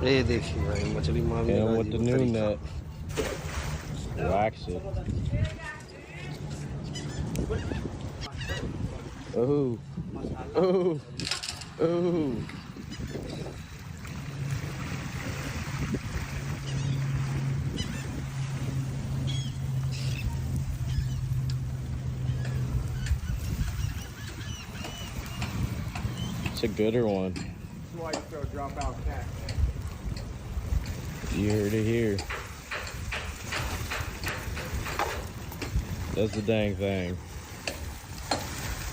ये देखिए भाई मछली मारने And का with the अजीब new तरीका। net, wax it. Oh, oh, oh. It's a gooder one. That's why you throw drop-out cat. You heard it here. That's the dang thing.